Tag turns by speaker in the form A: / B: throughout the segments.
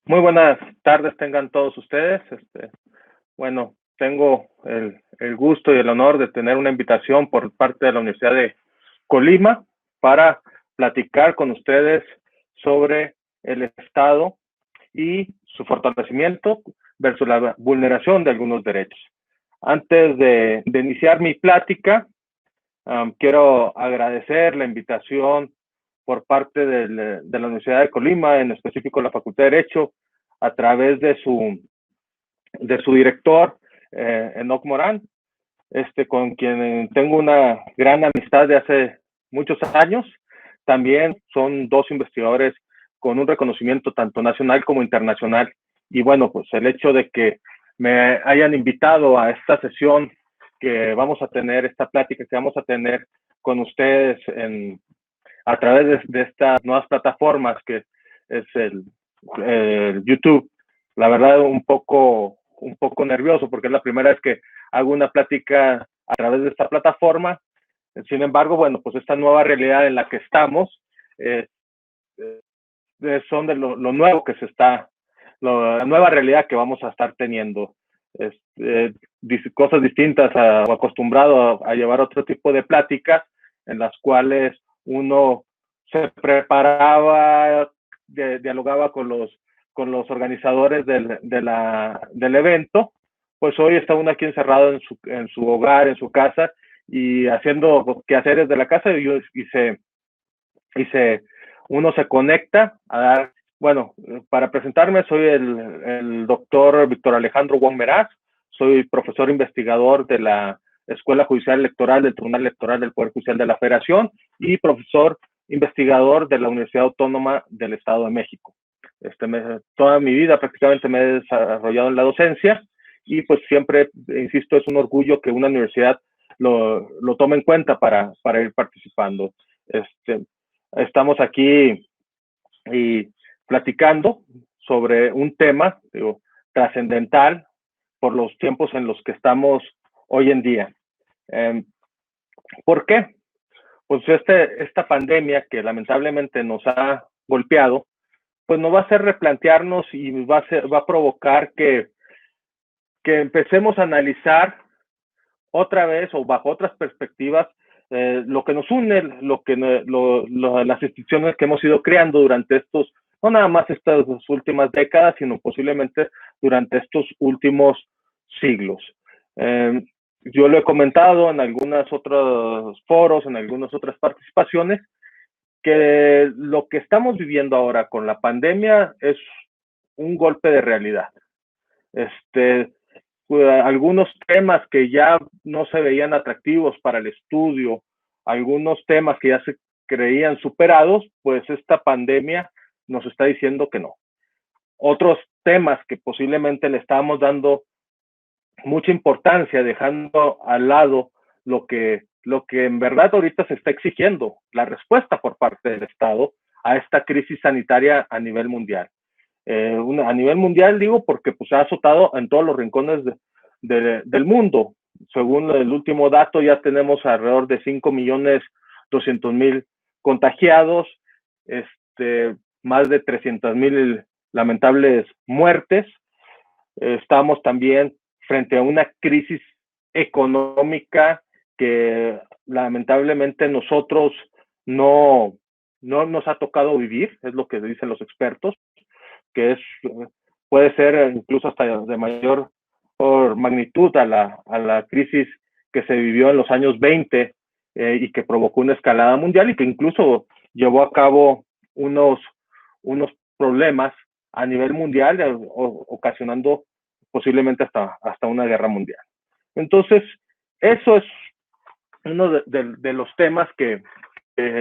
A: Muy buenas tardes tengan todos ustedes. Bueno, tengo el gusto y el honor de tener una invitación por parte de la Universidad de Colima para platicar con ustedes sobre el Estado y su fortalecimiento versus la vulneración de algunos derechos. Antes de iniciar mi plática, quiero agradecer la invitación por parte de la Universidad de Colima, en específico la Facultad de Derecho, a través de su director, Enoc Morán, con quien tengo una gran amistad de hace muchos años. También son dos investigadores con un reconocimiento tanto nacional como internacional. Y bueno, pues el hecho de que me hayan invitado a esta sesión que vamos a tener, esta plática que vamos a tener con ustedes a través de estas nuevas plataformas que es el YouTube. La verdad, un poco nervioso porque es la primera vez que hago una plática a través de esta plataforma. Sin embargo, bueno, pues esta nueva realidad en la que estamos eh, son de lo nuevo que se está, la nueva realidad que vamos a estar teniendo. Eh, Cosas distintas o acostumbrado a llevar otro tipo de pláticas en las cuales uno se preparaba, dialogaba con los organizadores del evento. Pues hoy está uno aquí encerrado en su hogar, en su casa, y haciendo quehaceres de la casa, y se, uno se conecta a dar, bueno, para presentarme, soy el doctor Víctor Alejandro Wong Meraz, soy profesor investigador de la Escuela Judicial Electoral del Tribunal Electoral del Poder Judicial de la Federación y profesor investigador de la Universidad Autónoma del Estado de México. Toda mi vida prácticamente me he desarrollado en la docencia y pues siempre, insisto, es un orgullo que una universidad lo tome en cuenta para ir participando. Este, Estamos aquí y platicando sobre un tema trascendental por los tiempos en los que estamos hoy en día. Eh, ¿Por qué? Pues esta pandemia que lamentablemente nos ha golpeado, pues nos va a hacer replantearnos y va a provocar que empecemos a analizar otra vez o bajo otras perspectivas lo que nos une, las instituciones que hemos ido creando durante no nada más estas últimas décadas, sino posiblemente durante estos últimos siglos. Eh, yo lo he comentado en algunos otros foros, en algunas otras participaciones, que lo que estamos viviendo ahora con la pandemia es un golpe de realidad. Este, Algunos temas que ya no se veían atractivos para el estudio, algunos temas que ya se creían superados, pues esta pandemia nos está diciendo que no. Otros temas que posiblemente le estábamos dando mucha importancia, dejando al lado lo que en verdad ahorita se está exigiendo, la respuesta por parte del Estado a esta crisis sanitaria a nivel mundial. A nivel mundial digo porque pues ha azotado en todos los rincones del mundo. Según el último dato ya tenemos alrededor de 5.200.000 contagiados, más de 300.000 lamentables muertes. Estamos también frente a una crisis económica que lamentablemente nosotros no, no nos ha tocado vivir, es lo que dicen los expertos, que puede ser incluso hasta de mayor magnitud a la crisis que se vivió en los años 20 y que provocó una escalada mundial y que incluso llevó a cabo unos problemas a nivel mundial, ocasionando posiblemente hasta una guerra mundial. Entonces, eso es uno de los temas que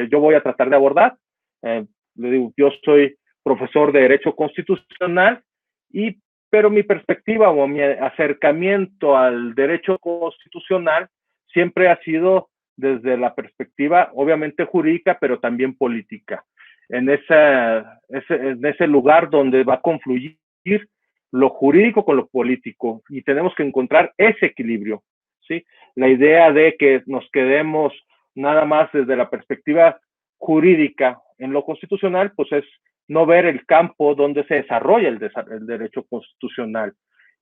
A: yo voy a tratar de abordar. Le digo, yo soy profesor de Derecho Constitucional, pero mi perspectiva o mi acercamiento al derecho constitucional siempre ha sido desde la perspectiva, obviamente jurídica, pero también política. En ese lugar donde va a confluir lo jurídico con lo político y tenemos que encontrar ese equilibrio, ¿sí? La idea de que nos quedemos nada más desde la perspectiva jurídica en lo constitucional, pues no ver el campo donde se desarrolla el derecho constitucional.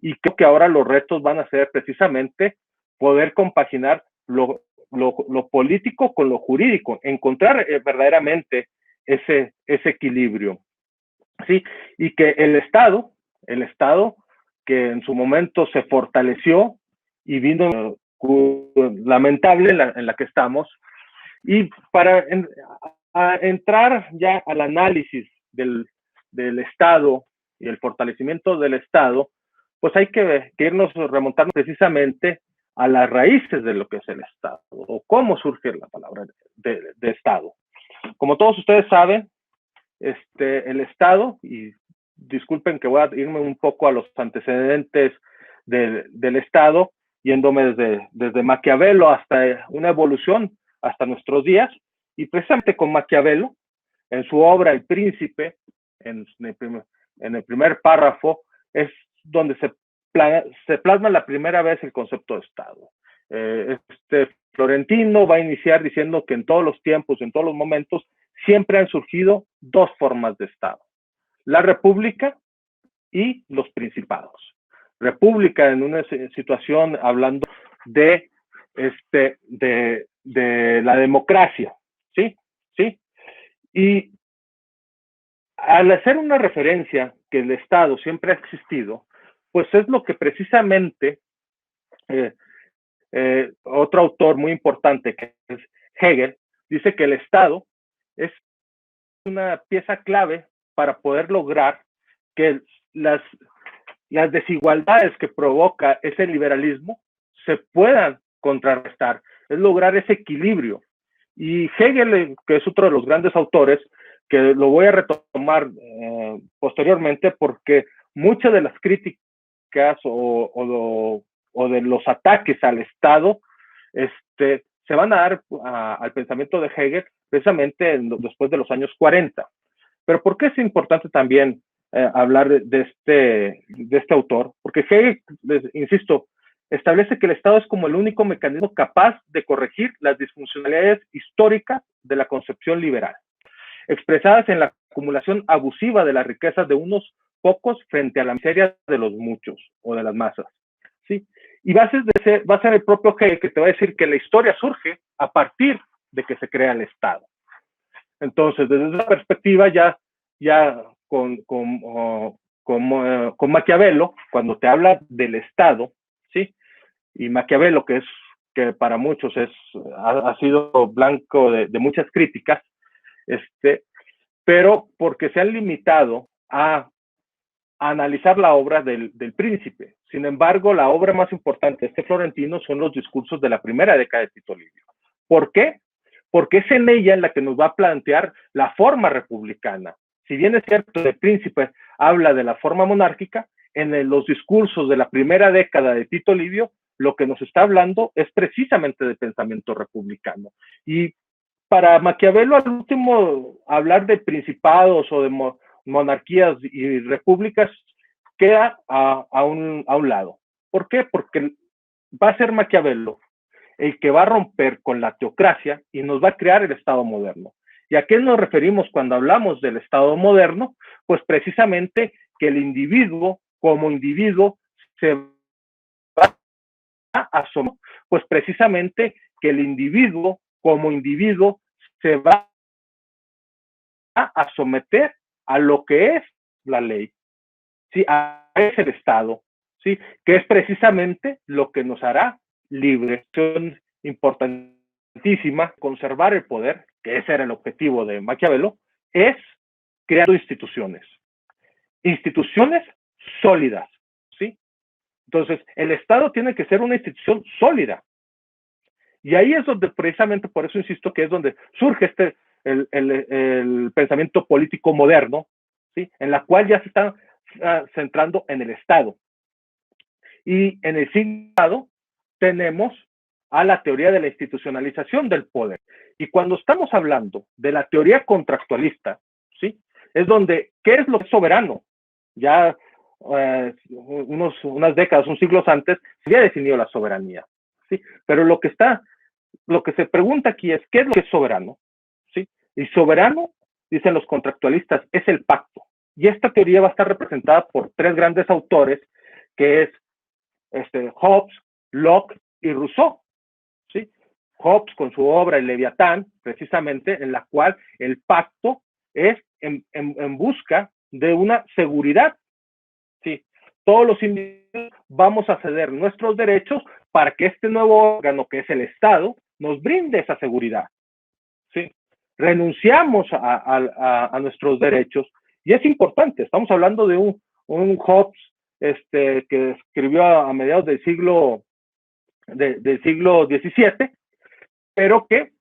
A: Y creo que ahora los retos van a ser precisamente poder compaginar lo político con lo jurídico, encontrar verdaderamente ese equilibrio. ¿Sí? Y que el Estado que en su momento se fortaleció y vino lamentable en la que estamos, y para entrar ya al análisis del Estado y el fortalecimiento del Estado, pues hay que irnos remontando precisamente a las raíces de lo que es el Estado, o cómo surge la palabra de Estado. Como todos ustedes saben, el Estado, y disculpen que voy a irme un poco a los antecedentes del Estado, yéndome desde Maquiavelo hasta una evolución hasta nuestros días, y precisamente con Maquiavelo, en su obra El Príncipe, en el primer párrafo, es donde se plasma la primera vez el concepto de Estado. Florentino va a iniciar diciendo que en todos los tiempos, en todos los momentos, siempre han surgido dos formas de Estado: la república y los principados. República en una situación hablando de la democracia, ¿sí? ¿Sí? Y al hacer una referencia que el Estado siempre ha existido, pues es lo que precisamente otro autor muy importante, que es Hegel, dice que el Estado es una pieza clave para poder lograr que las desigualdades que provoca ese liberalismo se puedan contrarrestar, es lograr ese equilibrio. Y Hegel, que es otro de los grandes autores, que lo voy a retomar posteriormente, porque muchas de las críticas o de los ataques al Estado se van a dar al pensamiento de Hegel precisamente después de los años 40. Pero ¿por qué es importante también hablar de este autor? Porque Hegel, insisto, establece que el Estado es como el único mecanismo capaz de corregir las disfuncionalidades históricas de la concepción liberal, expresadas en la acumulación abusiva de las riquezas de unos pocos frente a la miseria de los muchos o de las masas. ¿Sí? Y va a ser el propio Hegel que te va a decir que la historia surge a partir de que se crea el Estado. Entonces, desde esa perspectiva, ya con Maquiavelo, cuando te habla del Estado, ¿sí? Y Maquiavelo, que para muchos ha sido blanco de muchas críticas, pero porque se han limitado a analizar la obra del Príncipe. Sin embargo, la obra más importante de Florentino son los discursos de la primera década de Tito Livio. ¿Por qué? Porque es en ella en la que nos va a plantear la forma republicana. Si bien es cierto, el Príncipe habla de la forma monárquica, en los discursos de la primera década de Tito Livio, lo que nos está hablando es precisamente de pensamiento republicano. Y para Maquiavelo, al último, hablar de principados o de monarquías y repúblicas queda a un lado. ¿Por qué? Porque va a ser Maquiavelo el que va a romper con la teocracia y nos va a crear el Estado moderno. ¿Y a qué nos referimos cuando hablamos del Estado moderno? Pues precisamente que el individuo como individuo se va a someter, pues precisamente que el individuo como individuo se va a someter a lo que es la ley, ¿sí? A ese el Estado, ¿sí? Que es precisamente lo que nos hará libres. Es importantísima conservar el poder, que ese era el objetivo de Maquiavelo, es creando instituciones sólidas, ¿sí? Entonces, el Estado tiene que ser una institución sólida. Y ahí es donde, precisamente por eso insisto, que es donde surge el pensamiento político moderno, ¿sí? En la cual ya se está centrando en el Estado. Y en el signo tenemos a la teoría de la institucionalización del poder. Y cuando estamos hablando de la teoría contractualista, ¿sí? Es donde, ¿qué es lo que es soberano? Ya unas décadas, unos siglos antes, se había definido la soberanía, ¿sí? Pero lo que se pregunta aquí es, ¿qué es lo que es soberano? ¿Sí? Y soberano dicen los contractualistas, es el pacto. Y esta teoría va a estar representada por tres grandes autores, que es Hobbes, Locke y Rousseau. ¿Sí? Hobbes con su obra El Leviatán, precisamente, en la cual el pacto es en busca de una seguridad. ¿Sí? Todos los individuos vamos a ceder nuestros derechos para que este nuevo órgano, que es el Estado, nos brinde esa seguridad. ¿Sí? Renunciamos a nuestros derechos, y es importante, estamos hablando de un Hobbes que escribió a mediados del siglo XVII, pero que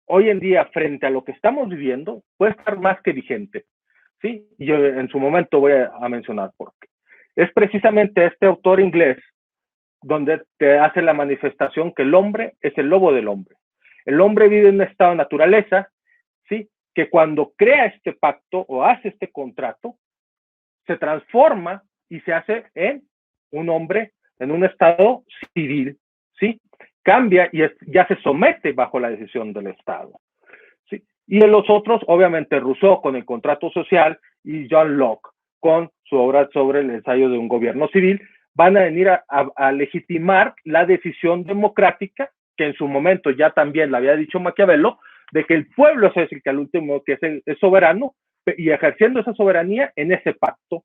A: hoy en día, frente a lo que estamos viviendo, puede estar más que vigente. ¿Sí? Y yo en su momento voy a mencionar por qué. Es precisamente este autor inglés donde te hace la manifestación que el hombre es el lobo del hombre. El hombre vive en un estado de naturaleza, ¿sí? Que cuando crea este pacto o hace este contrato, se transforma y se hace en un hombre en un estado civil, ¿sí? Cambia y ya se somete bajo la decisión del Estado. ¿Sí? Y en los otros, obviamente, Rousseau con el contrato social y John Locke con su obra sobre el ensayo de un gobierno civil, van a venir a legitimar la decisión democrática, que en su momento ya también la había dicho Maquiavelo, de que el pueblo es el que al último que es soberano, y ejerciendo esa soberanía en ese pacto.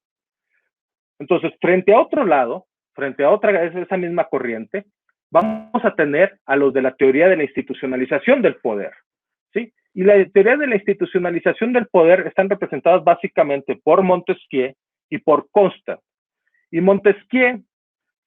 A: Entonces, frente a otro lado, frente a esa misma corriente, vamos a tener a los de la teoría de la institucionalización del poder. ¿Sí? Y la teoría de la institucionalización del poder están representadas básicamente por Montesquieu y por Constant. Y Montesquieu,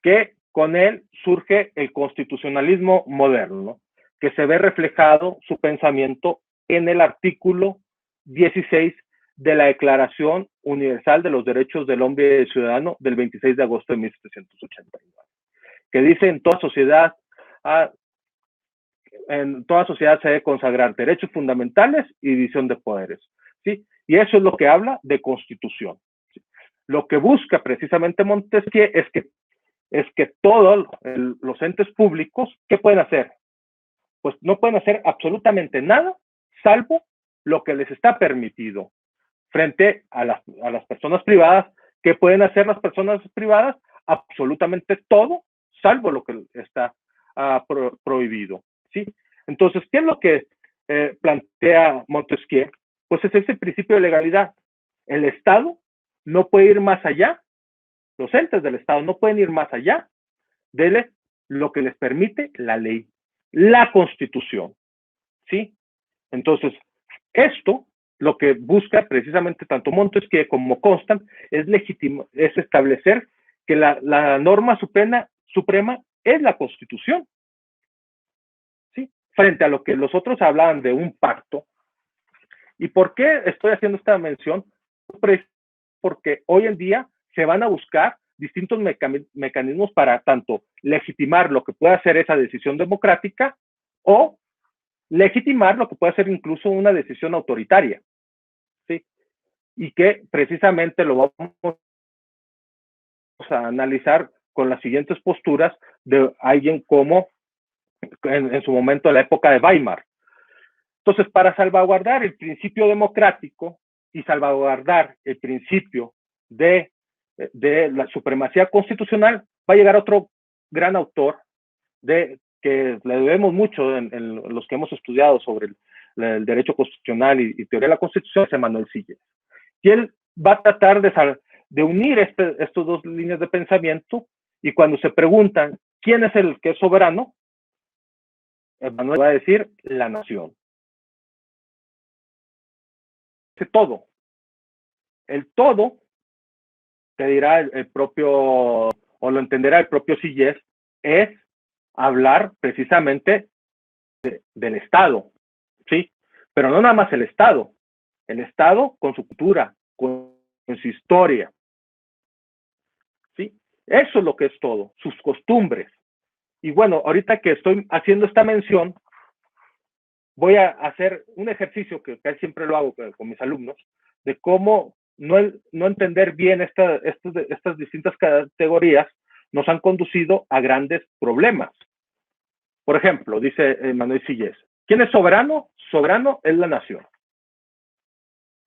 A: que con él surge el constitucionalismo moderno, que se ve reflejado su pensamiento en el artículo 16 de la Declaración Universal de los Derechos del Hombre y del Ciudadano del 26 de agosto de 1789, que dice en toda sociedad se debe consagrar derechos fundamentales y división de poderes. ¿Sí? Y eso es lo que habla de constitución. ¿Sí? Lo que busca precisamente Montesquieu es que todos los entes públicos, ¿qué pueden hacer? Pues no pueden hacer absolutamente nada, salvo lo que les está permitido. Frente a las personas privadas, ¿qué pueden hacer las personas privadas? Absolutamente todo, salvo lo que está prohibido. ¿Sí? Entonces, ¿qué es lo que plantea Montesquieu? Pues es ese principio de legalidad. El Estado no puede ir más allá, los entes del Estado no pueden ir más allá de lo que les permite la ley, la Constitución. ¿Sí? Entonces, esto lo que busca precisamente tanto Montesquieu como Constant es establecer que la norma suprema es la Constitución. ¿Sí? Frente a lo que los otros hablaban de un pacto. ¿Y por qué estoy haciendo esta mención? Porque hoy en día se van a buscar distintos mecanismos para tanto legitimar lo que pueda ser esa decisión democrática o legitimar lo que puede ser incluso una decisión autoritaria. ¿Sí? Y que precisamente lo vamos a analizar con las siguientes posturas de alguien como en su momento la época de Weimar. Entonces, para salvaguardar el principio democrático y salvaguardar el principio de la supremacía constitucional, va a llegar otro gran autor que le debemos mucho en los que hemos estudiado sobre el derecho constitucional y teoría de la Constitución, es Emmanuel Sieyès. Y él va a tratar de unir estos dos líneas de pensamiento, y cuando se preguntan quién es el que es soberano, Emmanuel va a decir la nación. Todo. El todo, te dirá el propio, o lo entenderá el propio Sieyès, es hablar precisamente del Estado, ¿sí? Pero no nada más el Estado con su cultura, con su historia, ¿sí? Eso es lo que es todo, sus costumbres. Y bueno, ahorita que estoy haciendo esta mención, voy a hacer un ejercicio que siempre lo hago con mis alumnos, de cómo no entender bien estas distintas categorías nos han conducido a grandes problemas. Por ejemplo, dice Emmanuel Sieyès, ¿quién es soberano? Soberano es la nación.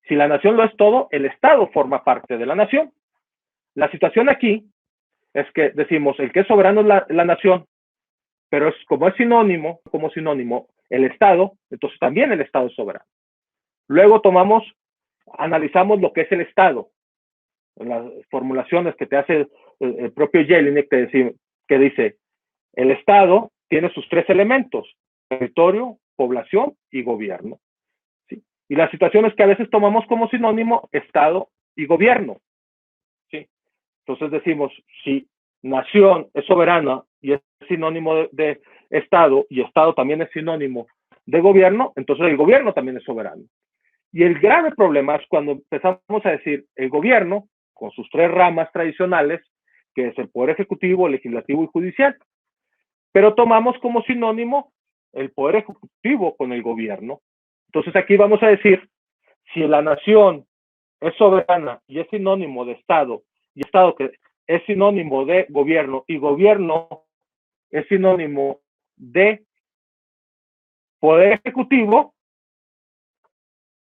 A: Si la nación lo es todo, el Estado forma parte de la nación. La situación aquí es que decimos, el que es soberano es la nación, pero como es sinónimo, el Estado, entonces también el Estado es soberano. Luego analizamos lo que es el Estado, las formulaciones que te hace el propio Jelinek, que dice, el Estado tiene sus tres elementos: territorio, población y gobierno. ¿Sí? Y la situación es que a veces tomamos como sinónimo Estado y gobierno. ¿Sí? Entonces decimos, si nación es soberana y es sinónimo de Estado, y Estado también es sinónimo de gobierno, entonces el gobierno también es soberano. Y el grave problema es cuando empezamos a decir el gobierno, con sus tres ramas tradicionales, que es el poder ejecutivo, legislativo y judicial, pero tomamos como sinónimo el poder ejecutivo con el gobierno. Entonces aquí vamos a decir, si la nación es soberana y es sinónimo de Estado, y Estado que es sinónimo de gobierno, y gobierno es sinónimo de poder ejecutivo,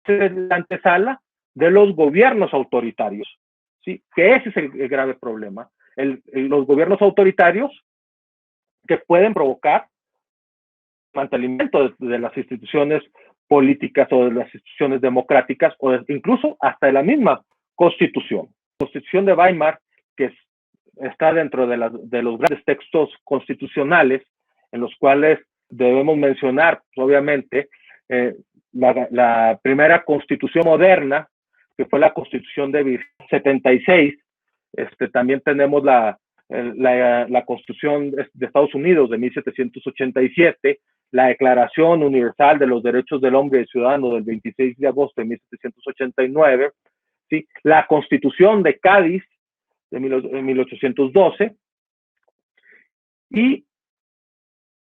A: es la antesala de los gobiernos autoritarios, ¿sí? Que ese es el grave problema. Los gobiernos autoritarios que pueden provocar mantenimiento de las instituciones políticas o de las instituciones democráticas o incluso hasta de la misma Constitución. La Constitución de Weimar, que está dentro de los grandes textos constitucionales en los cuales debemos mencionar, obviamente, la primera constitución moderna, que fue la Constitución de 76. También tenemos la Constitución de Estados Unidos de 1787, la Declaración Universal de los Derechos del Hombre y del Ciudadano del 26 de agosto de 1789, ¿sí? La Constitución de Cádiz de 1812, y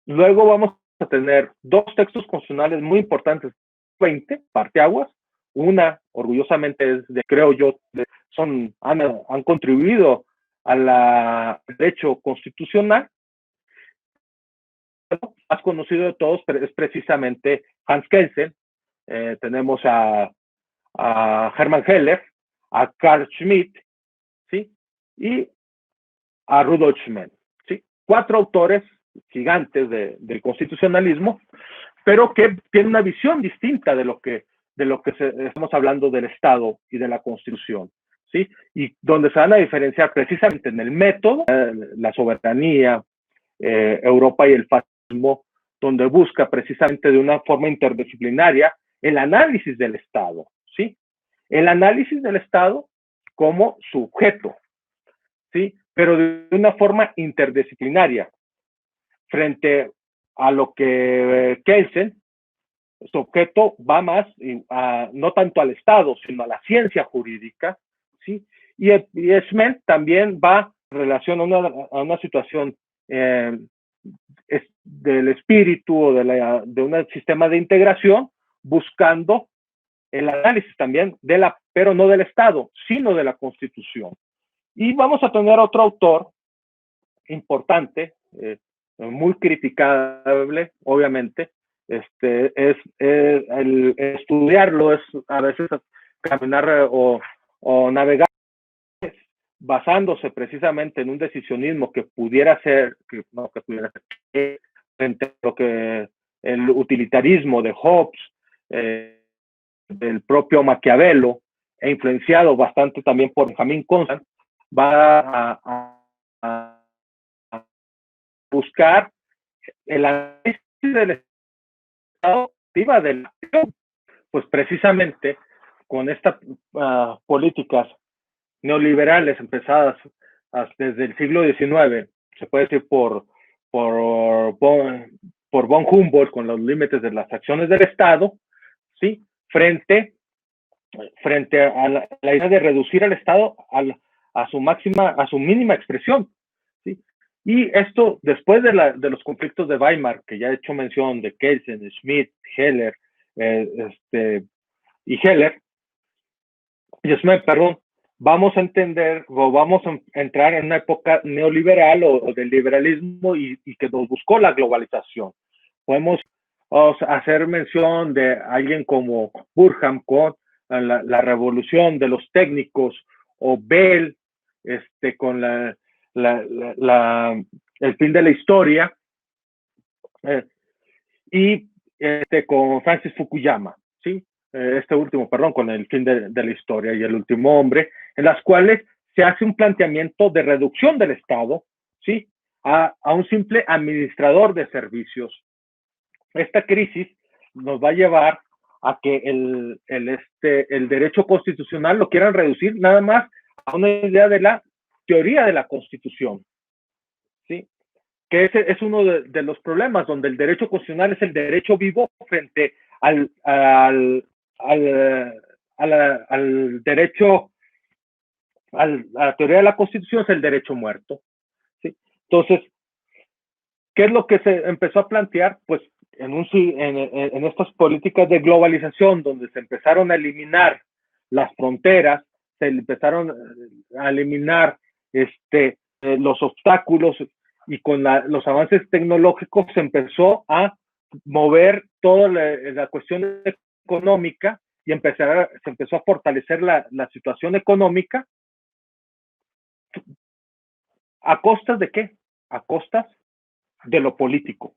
A: luego vamos a tener dos textos constitucionales muy importantes, 20 parteaguas. Una, orgullosamente, creo yo, han contribuido al derecho constitucional. Más conocido de todos es precisamente Hans Kelsen. Tenemos a Hermann Heller, a Carl Schmitt, ¿sí? Y a Rudolf Schmitt, ¿sí? 4 autores gigantes del constitucionalismo, pero que tienen una visión distinta de lo que estamos hablando del Estado y de la Constitución, ¿sí? Y donde se van a diferenciar precisamente en el método, la soberanía, Europa y el fascismo, donde busca precisamente de una forma interdisciplinaria el análisis del Estado, ¿sí? El análisis del Estado como sujeto, ¿sí? Pero de una forma interdisciplinaria, frente a lo que Kelsen, su objeto va más no tanto al Estado, sino a la ciencia jurídica, ¿sí? Y Schmitt también va en relación a una situación del espíritu o de un sistema de integración, buscando el análisis también pero no del Estado, sino de la Constitución. Y vamos a tener otro autor importante, muy criticable, obviamente. El estudiarlo es a veces caminar o navegar basándose precisamente en un decisionismo que pudiera ser, frente a lo que el utilitarismo de Hobbes, del propio Maquiavelo, e influenciado bastante también por Benjamin Constant, va a buscar el análisis del Estado de la acción, pues precisamente con estas políticas neoliberales empezadas desde el siglo XIX, se puede decir por von Humboldt, con los límites de las acciones del Estado, ¿sí? Frente a la idea de reducir al Estado a su mínima expresión, ¿sí? Y esto, después de los conflictos de Weimar, que ya he hecho mención de Kelsen, Schmitt, Heller, y Schmitt, perdón, vamos a entender o vamos a entrar en una época neoliberal o del liberalismo y que nos buscó la globalización. Podemos hacer mención de alguien como Burkham con la revolución de los técnicos, o Bell, con el fin de la historia, y con Francis Fukuyama, ¿sí? Este último, perdón, con el fin de la historia y el último hombre, en las cuales se hace un planteamiento de reducción del Estado, ¿sí? A un simple administrador de servicios. Esta crisis nos va a llevar a que el derecho constitucional lo quieran reducir nada más a una idea de la teoría de la Constitución, ¿sí? Que ese es uno de los problemas, donde el derecho constitucional es el derecho vivo frente al derecho, a la teoría de la Constitución es el derecho muerto, ¿sí? Entonces, ¿qué es lo que se empezó a plantear? Pues en estas políticas de globalización, donde se empezaron a eliminar las fronteras, se empezaron a eliminar los obstáculos, y con los avances tecnológicos se empezó a mover toda la cuestión económica, y se empezó a fortalecer la situación económica. ¿A costas de qué? A costas de lo político,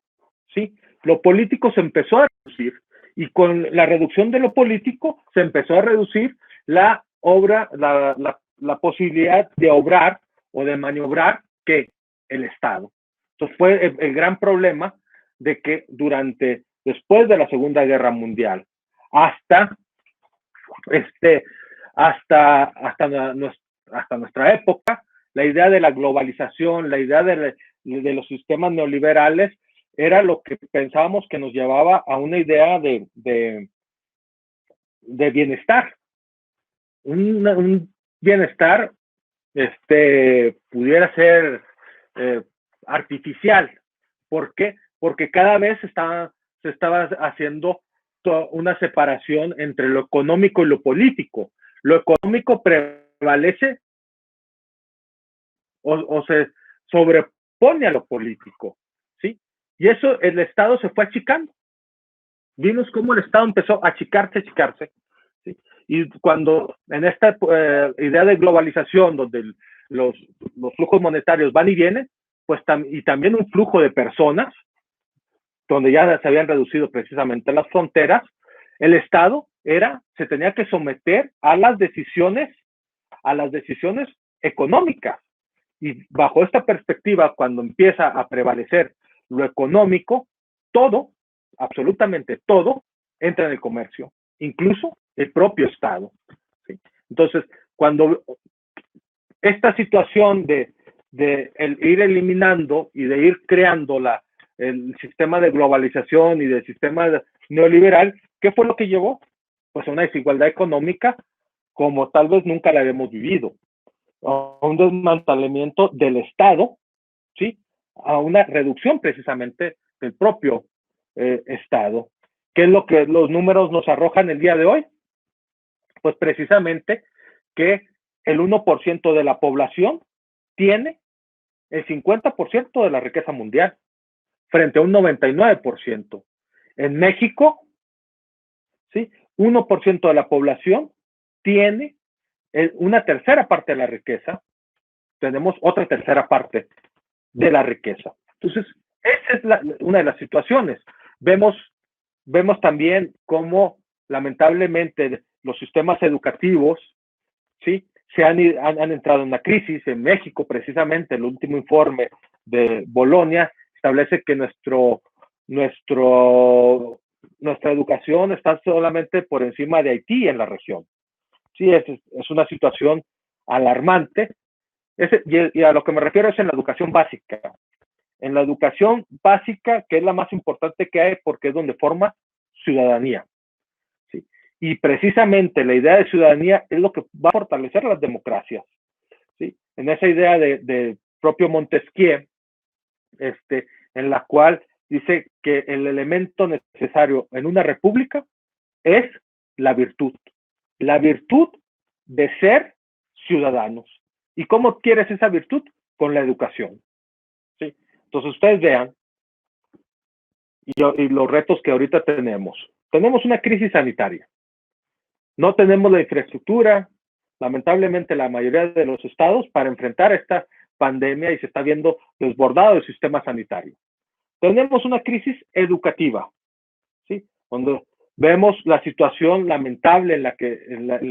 A: ¿sí? Lo político se empezó a reducir, y con la reducción de lo político se empezó a reducir la posibilidad de obrar o de maniobrar que el Estado. Entonces fue el gran problema de que después de la Segunda Guerra Mundial hasta nuestra época, la idea de la globalización, la idea de los sistemas neoliberales, era lo que pensábamos que nos llevaba a una idea de bienestar. Un bienestar pudiera ser artificial. ¿Por qué? Porque cada vez se estaba haciendo una separación entre lo económico y lo político. Lo económico prevalece o se sobrepone a lo político, ¿sí? Y eso, el Estado se fue achicando. Vimos cómo el Estado empezó a achicarse, ¿sí? Y cuando en esta idea de globalización, donde los flujos monetarios van y vienen, pues y también un flujo de personas, donde ya se habían reducido precisamente las fronteras, el Estado se tenía que someter a las decisiones económicas. Y bajo esta perspectiva, cuando empieza a prevalecer lo económico, todo, absolutamente todo, entra en el comercio, incluso el propio Estado, ¿sí? Entonces, cuando esta situación de ir eliminando y de ir creando el sistema de globalización y del sistema neoliberal, ¿qué fue lo que llevó? Pues a una desigualdad económica como tal vez nunca la habíamos vivido, a un desmantelamiento del Estado, ¿sí? A una reducción precisamente del propio Estado. ¿Qué es lo que los números nos arrojan el día de hoy? Pues precisamente que el 1% de la población tiene el 50% de la riqueza mundial, frente a un 99%. En México, ¿sí? 1% de la población tiene una tercera parte de la riqueza, tenemos otra tercera parte de la riqueza. Entonces, esa es una de las situaciones. Vemos también cómo, lamentablemente, los sistemas educativos, ¿sí? han entrado en una crisis. En México, precisamente, el último informe de Bolonia establece que nuestra educación está solamente por encima de Haití en la región. Sí, es una situación alarmante. Y a lo que me refiero es en la educación básica. En la educación básica, que es la más importante que hay, porque es donde forma ciudadanía, ¿sí? Y precisamente la idea de ciudadanía es lo que va a fortalecer las democracias, ¿sí? En esa idea de propio Montesquieu, en la cual dice que el elemento necesario en una república es la virtud de ser ciudadanos. ¿Y cómo adquieres esa virtud? Con la educación, ¿sí? Entonces ustedes vean, y los retos que ahorita tenemos. Tenemos una crisis sanitaria. No tenemos la infraestructura, lamentablemente, la mayoría de los estados para enfrentar esta pandemia y se está viendo desbordado el sistema sanitario. Tenemos una crisis educativa, ¿sí? Donde vemos la situación lamentable en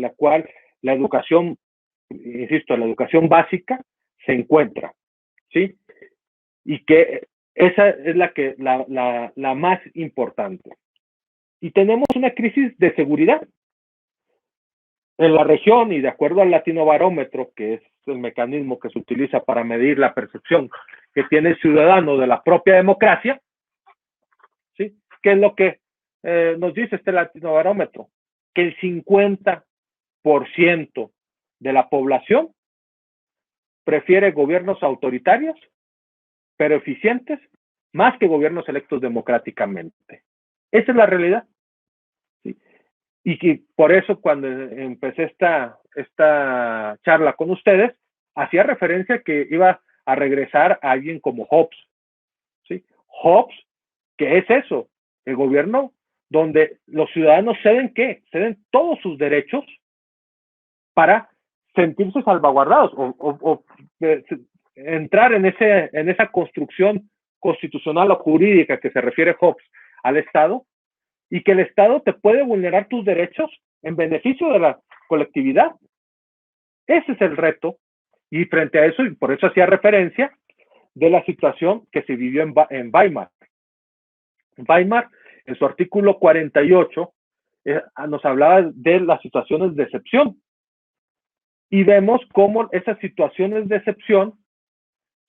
A: la cual la educación, insisto, la educación básica se encuentra, ¿sí? Y que esa es la más importante. Y tenemos una crisis de seguridad en la región, y de acuerdo al Latinobarómetro, que es el mecanismo que se utiliza para medir la percepción que tiene el ciudadano de la propia democracia, ¿sí? ¿Qué es lo que nos dice este Latinobarómetro? Que el 50% de la población prefiere gobiernos autoritarios, pero eficientes, más que gobiernos electos democráticamente. Esa es la realidad. ¿Sí? Y que por eso cuando empecé esta charla con ustedes, hacía referencia que iba a regresar a alguien como Hobbes. ¿Sí? Hobbes, que es eso, el gobierno donde los ciudadanos ceden ¿qué? Ceden todos sus derechos para sentirse salvaguardados o entrar en esa construcción constitucional o jurídica que se refiere Hobbes al Estado, y que el Estado te puede vulnerar tus derechos en beneficio de la colectividad. Ese es el reto, y frente a eso, y por eso hacía referencia de la situación que se vivió en Weimar. Weimar, en su artículo 48, nos hablaba de las situaciones de excepción, y vemos cómo esas situaciones de excepción,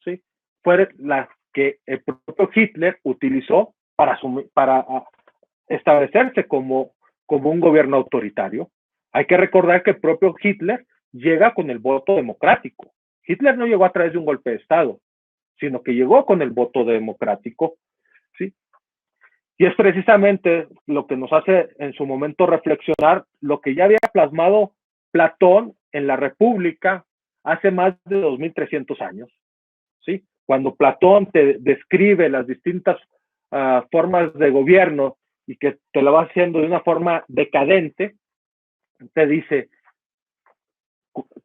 A: ¿sí?, fueron las que el propio Hitler utilizó para establecerse como un gobierno autoritario. Hay que recordar que el propio Hitler llega con el voto democrático. Hitler no llegó a través de un golpe de Estado, sino que llegó con el voto democrático, ¿sí? Y es precisamente lo que nos hace en su momento reflexionar lo que ya había plasmado Platón en la República hace más de 2300 años, ¿sí? Cuando Platón te describe las distintas formas de gobierno y que te lo va haciendo de una forma decadente, te dice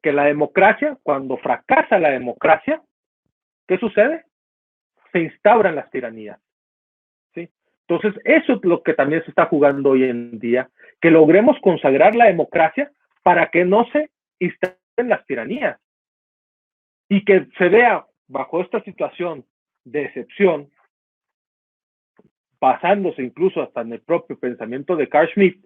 A: que la democracia, cuando fracasa la democracia, ¿qué sucede? Se instauran las tiranías, ¿sí? Entonces, eso es lo que también se está jugando hoy en día, que logremos consagrar la democracia para que no se instauren las tiranías y que se vea bajo esta situación de excepción, basándose incluso hasta en el propio pensamiento de Carl Schmitt,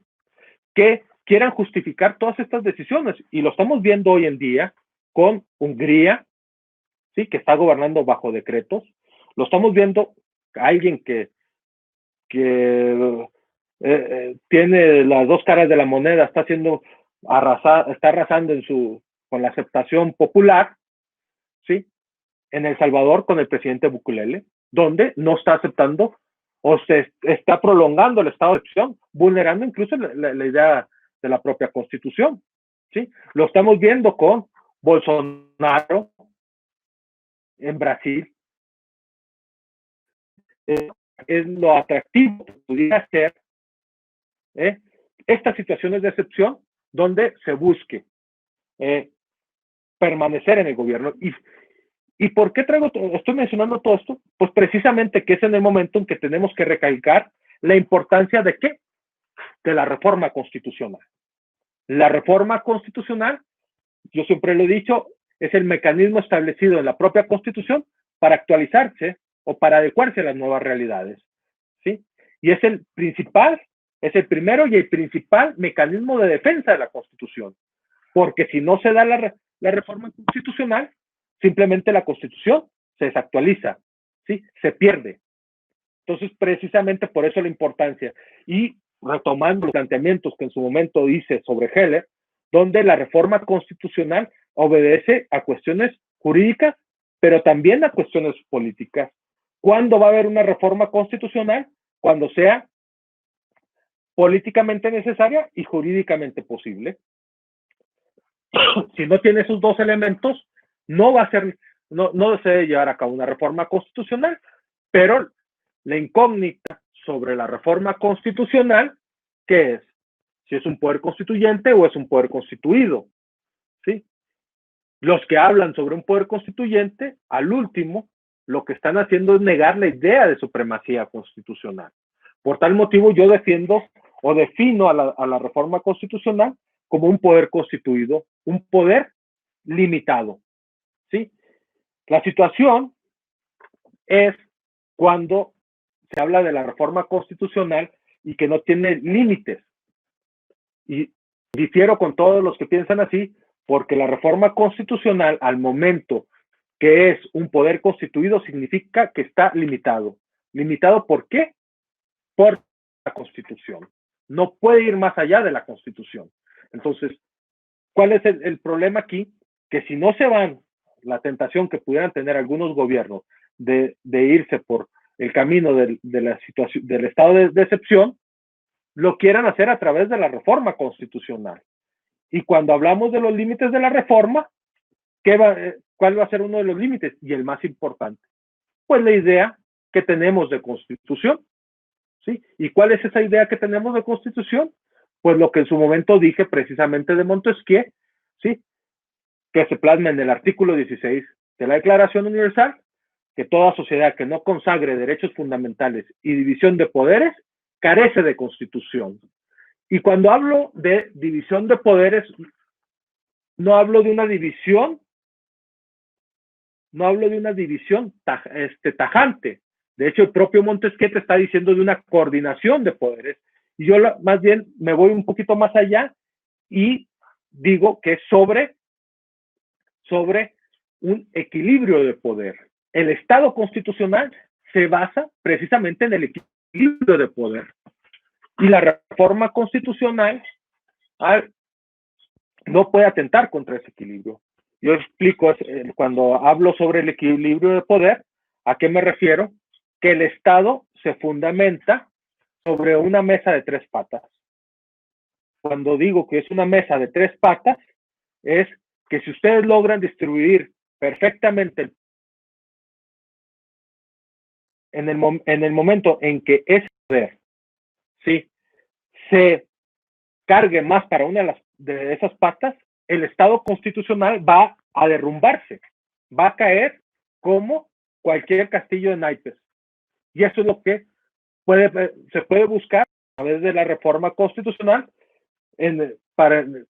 A: que quieran justificar todas estas decisiones. Y lo estamos viendo hoy en día con Hungría, ¿sí?, que está gobernando bajo decretos. Lo estamos viendo alguien que tiene las dos caras de la moneda, está arrasando con la aceptación popular, ¿sí?, en El Salvador con el presidente Bukele, donde no está aceptando o se está prolongando el estado de excepción, vulnerando incluso la idea de la propia Constitución, ¿sí? Lo estamos viendo con Bolsonaro en Brasil. Es lo atractivo que pudiera ser estas situaciones de excepción donde se busque permanecer en el gobierno. ¿Y por qué estoy mencionando todo esto? Pues precisamente que es en el momento en que tenemos que recalcar la importancia de ¿qué? De la reforma constitucional. La reforma constitucional, yo siempre lo he dicho, es el mecanismo establecido en la propia Constitución para actualizarse o para adecuarse a las nuevas realidades, ¿sí? Y es el primero y el principal mecanismo de defensa de la Constitución, porque si no se da la reforma constitucional, simplemente la Constitución se desactualiza, ¿sí? Se pierde. Entonces, precisamente por eso la importancia. Y retomando los planteamientos que en su momento hice sobre Heller, donde la reforma constitucional obedece a cuestiones jurídicas, pero también a cuestiones políticas. ¿Cuándo va a haber una reforma constitucional? Cuando sea políticamente necesaria y jurídicamente posible. Si no tiene esos dos elementos, no se debe llevar a cabo una reforma constitucional, pero la incógnita sobre la reforma constitucional, ¿qué es? si es un poder constituyente o es un poder constituido, ¿sí? Los que hablan sobre un poder constituyente, al último, lo que están haciendo es negar la idea de supremacía constitucional. Por tal motivo, yo defiendo o defino a la reforma constitucional como un poder constituido, un poder limitado, ¿sí? La situación es cuando se habla de la reforma constitucional y que no tiene límites. Y difiero con todos los que piensan así, porque la reforma constitucional, al momento que es un poder constituido, significa que está limitado. ¿Limitado por qué? Por la Constitución. No puede ir más allá de la Constitución. Entonces, ¿cuál es el problema aquí? Que si no se van, la tentación que pudieran tener algunos gobiernos de irse por el camino de la situación, del estado de excepción, lo quieran hacer a través de la reforma constitucional. Y cuando hablamos de los límites de la reforma, ¿cuál va a ser uno de los límites? Y el más importante, pues la idea que tenemos de constitución, ¿sí? ¿Y cuál es esa idea que tenemos de constitución? Pues lo que en su momento dije precisamente de Montesquieu, ¿sí? Que se plasma en el artículo 16 de la Declaración Universal, que toda sociedad que no consagre derechos fundamentales y división de poderes carece de constitución. Y cuando hablo de división de poderes, no hablo de una división, tajante. De hecho, el propio Montesquieu te está diciendo de una coordinación de poderes. Y yo más bien me voy un poquito más allá y digo que es sobre un equilibrio de poder. El Estado constitucional se basa precisamente en el equilibrio de poder. Y la reforma constitucional no puede atentar contra ese equilibrio. Yo explico cuando hablo sobre el equilibrio de poder, ¿a qué me refiero? Que el Estado se fundamenta sobre una mesa de tres patas. Cuando digo que es una mesa de tres patas, es que si ustedes logran distribuir perfectamente en el momento en que ese poder, ¿sí?, se cargue más para una de esas patas, el Estado constitucional va a derrumbarse, va a caer como cualquier castillo de naipes. Y eso es lo que se puede buscar a través de la reforma constitucional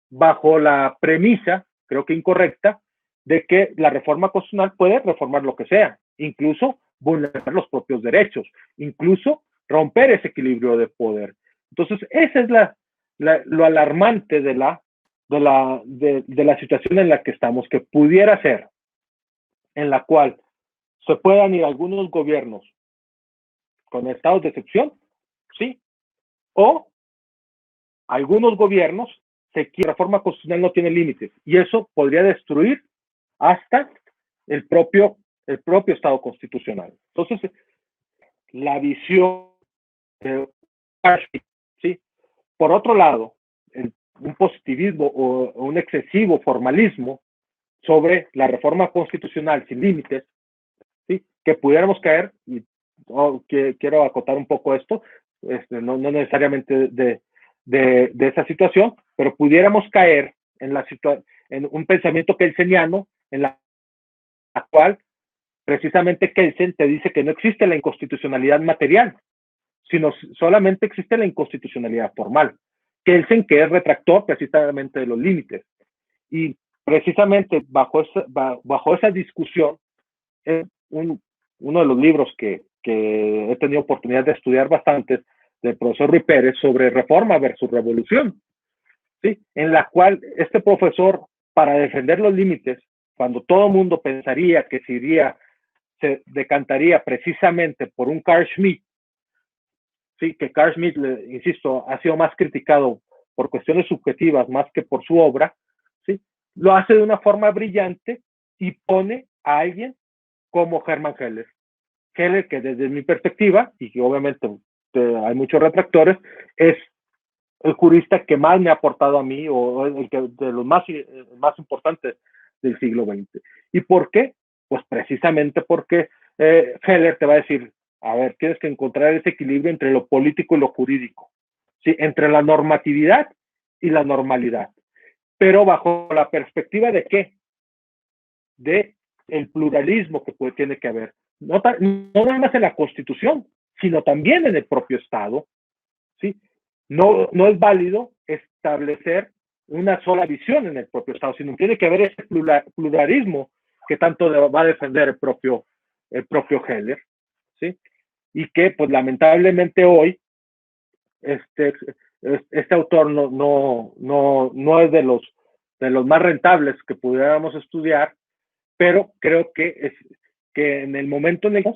A: bajo la premisa, creo que incorrecta, de que la reforma constitucional puede reformar lo que sea, incluso vulnerar los propios derechos, incluso romper ese equilibrio de poder. Entonces, esa es lo alarmante de la situación en la que estamos, que pudiera ser en la cual se puedan ir algunos gobiernos con estados de excepción, ¿sí? O algunos gobiernos la reforma constitucional no tiene límites y eso podría destruir hasta el propio Estado constitucional. Entonces, la visión de ¿sí? Por otro lado, un positivismo o un excesivo formalismo sobre la reforma constitucional sin límites, ¿sí?, que pudiéramos caer, y quiero acotar un poco esto, no necesariamente de esa situación, pero pudiéramos caer en un pensamiento kelseniano en la cual precisamente Kelsen te dice que no existe la inconstitucionalidad material, sino solamente existe la inconstitucionalidad formal. Kelsen, que es retractor precisamente de los límites. Y precisamente bajo esa discusión, uno de los libros que he tenido oportunidad de estudiar bastante, del profesor Ruy Pérez, sobre reforma versus revolución, ¿sí?, en la cual este profesor, para defender los límites, cuando todo el mundo pensaría que se decantaría precisamente por un Carl Schmitt, sí, que Carl Schmitt, insisto, ha sido más criticado por cuestiones subjetivas más que por su obra, ¿sí?, lo hace de una forma brillante y pone a alguien como Hermann Heller. Heller, que desde mi perspectiva, y que obviamente hay muchos retractores, es el jurista que más me ha aportado a mí, o de los más importantes del siglo XX. ¿Y por qué? Pues precisamente porque Heller te va a decir, a ver, tienes que encontrar ese equilibrio entre lo político y lo jurídico, ¿sí?, entre la normatividad y la normalidad. Pero bajo la perspectiva de ¿qué? De el pluralismo que tiene que haber. No nada más en la Constitución, sino también en el propio Estado. ¿Sí? No es válido establecer una sola visión en el propio Estado, sino tiene que haber ese pluralismo que tanto va a defender el propio Heller, ¿sí? Y que, pues, lamentablemente hoy, este autor no es de los más rentables que pudiéramos estudiar, pero creo que en el momento en el que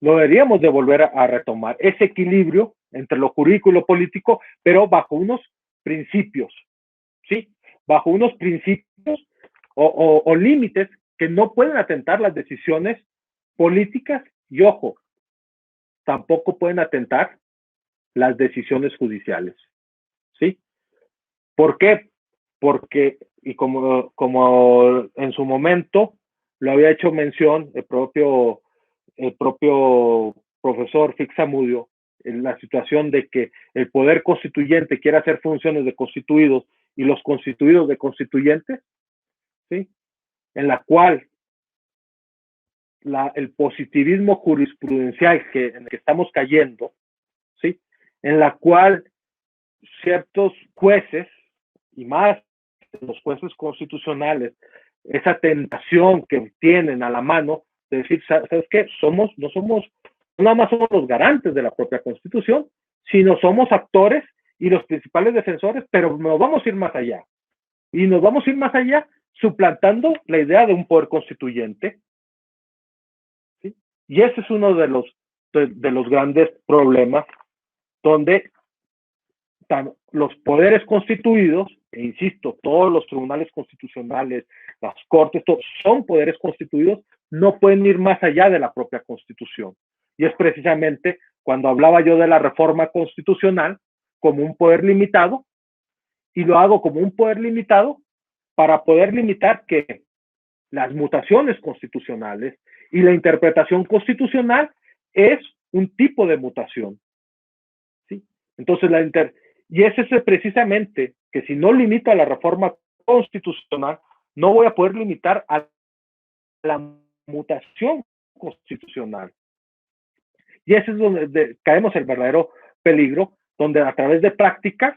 A: lo deberíamos de volver a retomar, ese equilibrio entre lo jurídico y lo político, pero bajo unos principios, ¿sí? Bajo unos principios o límites que no pueden atentar las decisiones políticas y, ojo, tampoco pueden atentar las decisiones judiciales, ¿sí? ¿Por qué? Porque, y como en su momento lo había hecho mención el propio profesor Fixamudio, en la situación de que el poder constituyente quiere hacer funciones de constituidos y los constituidos de constituyentes, ¿sí? En la cual el positivismo jurisprudencial en el que estamos cayendo, ¿sí? En la cual ciertos jueces, y más los jueces constitucionales, esa tentación que tienen a la mano de decir, ¿sabes qué? No nada más somos los garantes de la propia Constitución, sino somos actores y los principales defensores, pero nos vamos a ir más allá. Y nos vamos a ir más allá suplantando la idea de un poder constituyente, ¿sí? Y ese es uno de los grandes problemas donde los poderes constituidos, e insisto, todos los tribunales constitucionales, las cortes, todos son poderes constituidos, no pueden ir más allá de la propia Constitución. Y es precisamente cuando hablaba yo de la reforma constitucional como un poder limitado, y lo hago como un poder limitado para poder limitar que las mutaciones constitucionales y la interpretación constitucional es un tipo de mutación, ¿sí? Entonces, y es ese precisamente que si no limito a la reforma constitucional, no voy a poder limitar a la mutación constitucional. Y ese es donde caemos el verdadero peligro, donde a través de prácticas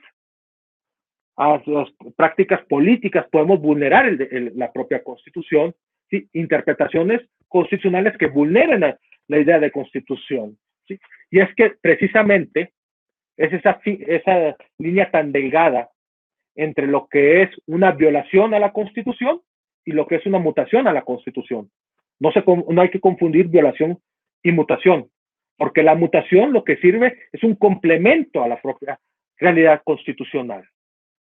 A: políticas podemos vulnerar la propia Constitución, ¿sí? Interpretaciones constitucionales que vulneren la idea de Constitución, ¿sí? Y es que precisamente es esa línea tan delgada entre lo que es una violación a la Constitución y lo que es una mutación a la Constitución. No hay que confundir violación y mutación, porque la mutación lo que sirve es un complemento a la propia realidad constitucional,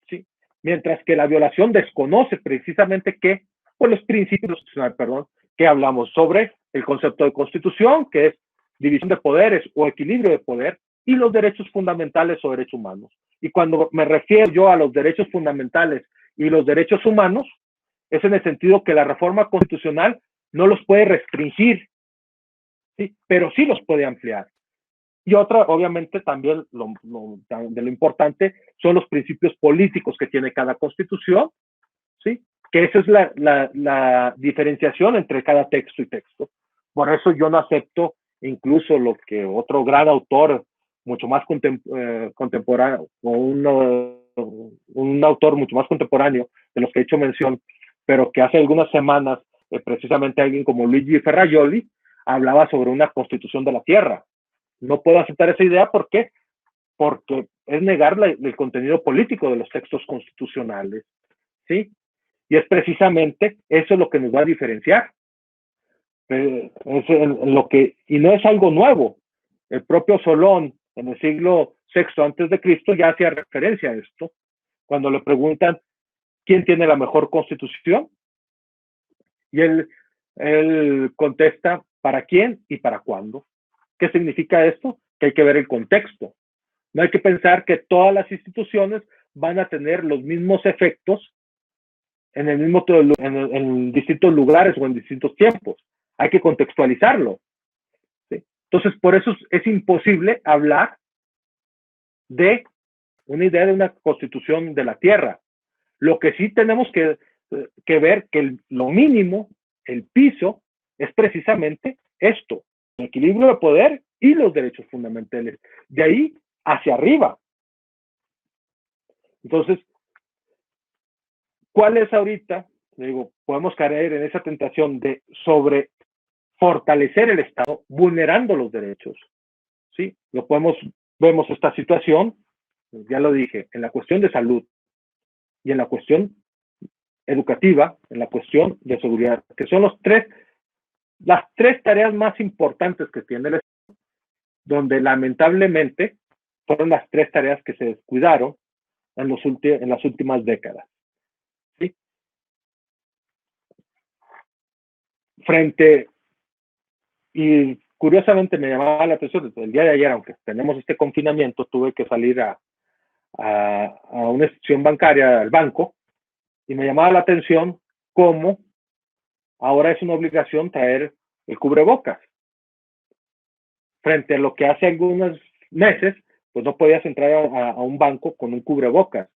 A: ¿sí? Mientras que la violación desconoce precisamente los principios, que hablamos sobre el concepto de Constitución, que es división de poderes o equilibrio de poder, y los derechos fundamentales o derechos humanos. Y cuando me refiero yo a los derechos fundamentales y los derechos humanos, es en el sentido que la reforma constitucional no los puede restringir, ¿sí? Pero sí los puede ampliar. Y otra, obviamente, también de lo importante son los principios políticos que tiene cada constitución, ¿sí? Que esa es la diferenciación entre cada texto y texto. Por eso yo no acepto incluso lo que otro gran autor, mucho más contemporáneo, o un autor mucho más contemporáneo de los que he hecho mención, pero que hace algunas semanas, precisamente alguien como Luigi Ferrajoli, hablaba sobre una constitución de la tierra. No puedo aceptar esa idea, ¿por qué? Porque es negar el contenido político de los textos constitucionales, ¿sí? Y es precisamente eso lo que nos va a diferenciar. Y no es algo nuevo. El propio Solón, en el siglo VI antes de Cristo, ya hacía referencia a esto. Cuando le preguntan quién tiene la mejor constitución, y él contesta para quién y para cuándo. ¿Qué significa esto? Que hay que ver el contexto. No hay que pensar que todas las instituciones van a tener los mismos efectos en distintos lugares o en distintos tiempos. Hay que contextualizarlo, ¿sí? Entonces, por eso es imposible hablar de una idea de una constitución de la tierra. Lo que sí tenemos que ver que lo mínimo, el piso, es precisamente esto, el equilibrio de poder y los derechos fundamentales. De ahí hacia arriba. Entonces, ¿cuál es ahorita? Digo, podemos caer en esa tentación de sobre fortalecer el Estado, vulnerando los derechos. ¿Sí? Vemos esta situación, ya lo dije, en la cuestión de salud y en la cuestión educativa, en la cuestión de seguridad, que son las tres tareas más importantes que tiene el Estado, donde lamentablemente fueron las tres tareas que se descuidaron en las últimas décadas. ¿Sí? Y curiosamente me llamaba la atención, el día de ayer, aunque tenemos este confinamiento, tuve que salir a una institución bancaria, al banco, y me llamaba la atención cómo ahora es una obligación traer el cubrebocas. Frente a lo que hace algunos meses, pues no podías entrar a un banco con un cubrebocas.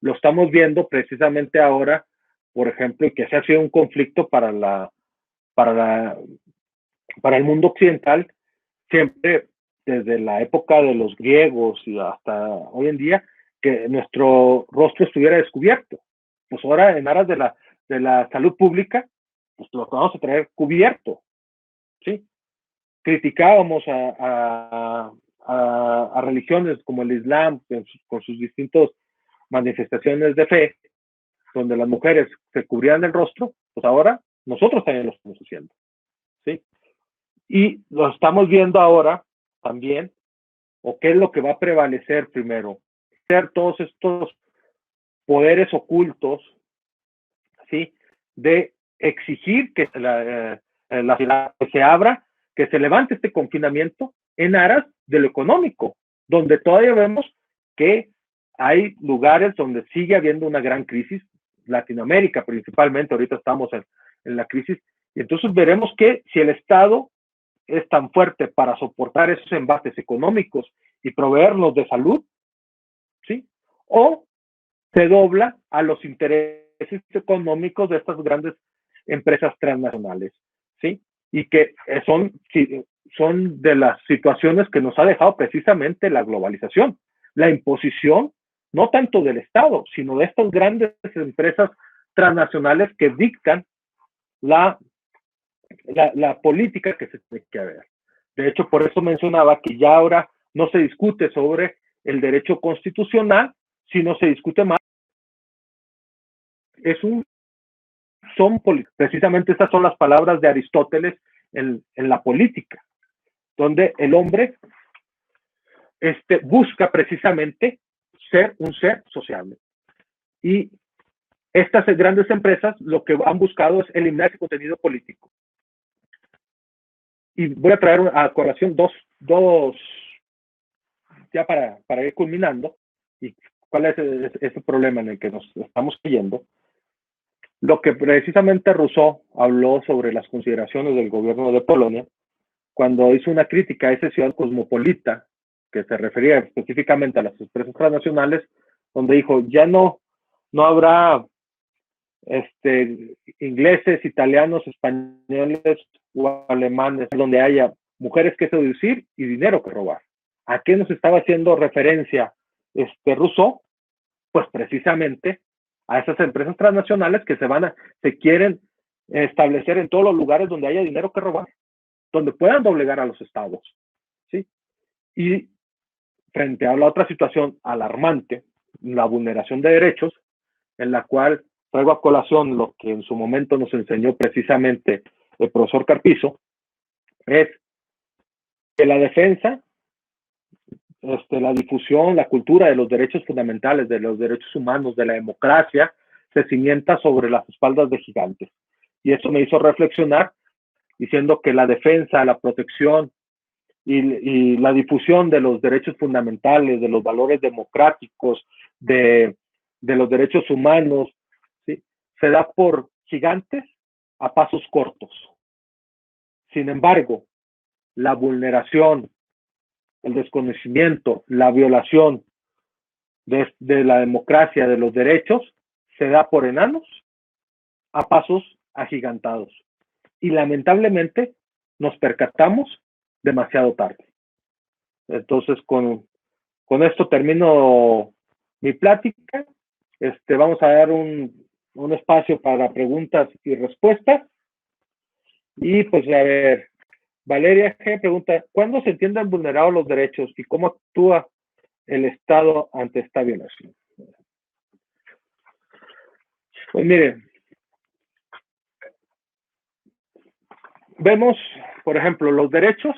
A: Lo estamos viendo precisamente ahora, por ejemplo, que se ha sido un conflicto para el mundo occidental, siempre desde la época de los griegos y hasta hoy en día, que nuestro rostro estuviera descubierto. Pues ahora, en aras de la salud pública, pues lo vamos a traer cubierto, ¿sí? Criticábamos a religiones como el Islam, con sus distintas manifestaciones de fe, donde las mujeres se cubrían el rostro, pues ahora nosotros también lo estamos haciendo, ¿sí? Y lo estamos viendo ahora también, o qué es lo que va a prevalecer primero, ser todos estos poderes ocultos, ¿sí? De exigir que la ciudad se abra, que se levante este confinamiento en aras de lo económico, donde todavía vemos que hay lugares donde sigue habiendo una gran crisis, Latinoamérica principalmente, ahorita estamos en la crisis, y entonces veremos que si el Estado es tan fuerte para soportar esos embates económicos y proveernos de salud, ¿sí? O se dobla a los intereses económicos de estas grandes empresas transnacionales, ¿sí? Y que son de las situaciones que nos ha dejado precisamente la globalización, la imposición, no tanto del Estado, sino de estas grandes empresas transnacionales que dictan la política que se tiene que haber. De hecho, por eso mencionaba que ya ahora no se discute sobre el derecho constitucional, sino se discute más. Precisamente estas son las palabras de Aristóteles en la política, donde el hombre busca precisamente ser un ser sociable. Y estas grandes empresas lo que han buscado es eliminar ese contenido político. Y voy a traer a colación dos ya para ir culminando, y cuál es ese problema en el que nos estamos cayendo. Lo que precisamente Rousseau habló sobre las consideraciones del gobierno de Polonia, cuando hizo una crítica a esa ciudad cosmopolita, que se refería específicamente a las empresas transnacionales, donde dijo, ya no habrá ingleses, italianos, españoles o alemanes, donde haya mujeres que seducir y dinero que robar. ¿A qué nos estaba haciendo referencia Rousseau? Pues precisamente a esas empresas transnacionales que se quieren establecer en todos los lugares donde haya dinero que robar, donde puedan doblegar a los estados, ¿sí? Y frente a la otra situación alarmante, la vulneración de derechos, en la cual traigo a colación lo que en su momento nos enseñó precisamente el profesor Carpizo, es que la defensa, la difusión, la cultura de los derechos fundamentales, de los derechos humanos, de la democracia, se cimienta sobre las espaldas de gigantes. Y eso me hizo reflexionar, diciendo que la defensa, la protección y la difusión de los derechos fundamentales, de los valores democráticos, de los derechos humanos, ¿sí? Se da por gigantes a pasos cortos. Sin embargo, la vulneración, el desconocimiento, la violación de la democracia, de los derechos, se da por enanos a pasos agigantados. Y lamentablemente nos percatamos demasiado tarde. Entonces, con esto termino mi plática. Vamos a dar un espacio para preguntas y respuestas. Y pues a ver, Valeria G pregunta, ¿cuándo se entienden vulnerados los derechos y cómo actúa el Estado ante esta violación? Pues miren, vemos, por ejemplo, los derechos,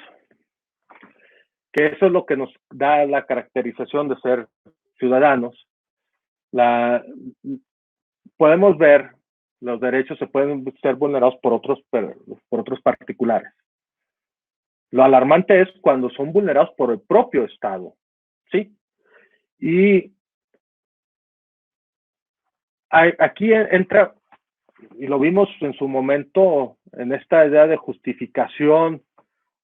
A: que eso es lo que nos da la caracterización de ser ciudadanos. Podemos ver, los derechos se pueden ser vulnerados por otros particulares. Lo alarmante es cuando son vulnerados por el propio Estado, ¿sí? Y aquí entra, y lo vimos en su momento, en esta idea de justificación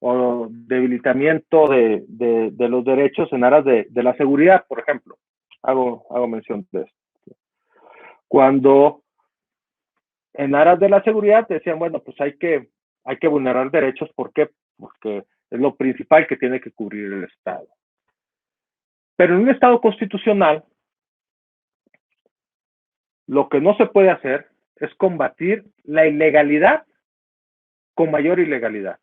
A: o debilitamiento de los derechos en aras de la seguridad, por ejemplo. Hago mención de esto. Cuando en aras de la seguridad decían, bueno, pues hay que vulnerar derechos, ¿por qué? Porque es lo principal que tiene que cubrir el Estado. Pero en un Estado constitucional, lo que no se puede hacer es combatir la ilegalidad con mayor ilegalidad,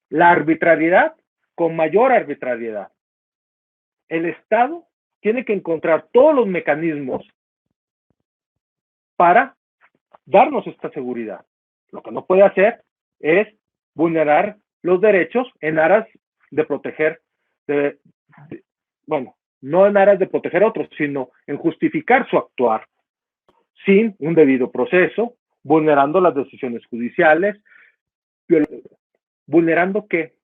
A: la arbitrariedad con mayor arbitrariedad. El Estado tiene que encontrar todos los mecanismos para darnos esta seguridad. Lo que no puede hacer es vulnerar los derechos en aras de proteger, bueno, no en aras de proteger a otros, sino en justificar su actuar sin un debido proceso, vulnerando las decisiones judiciales, vulnerando ¿qué?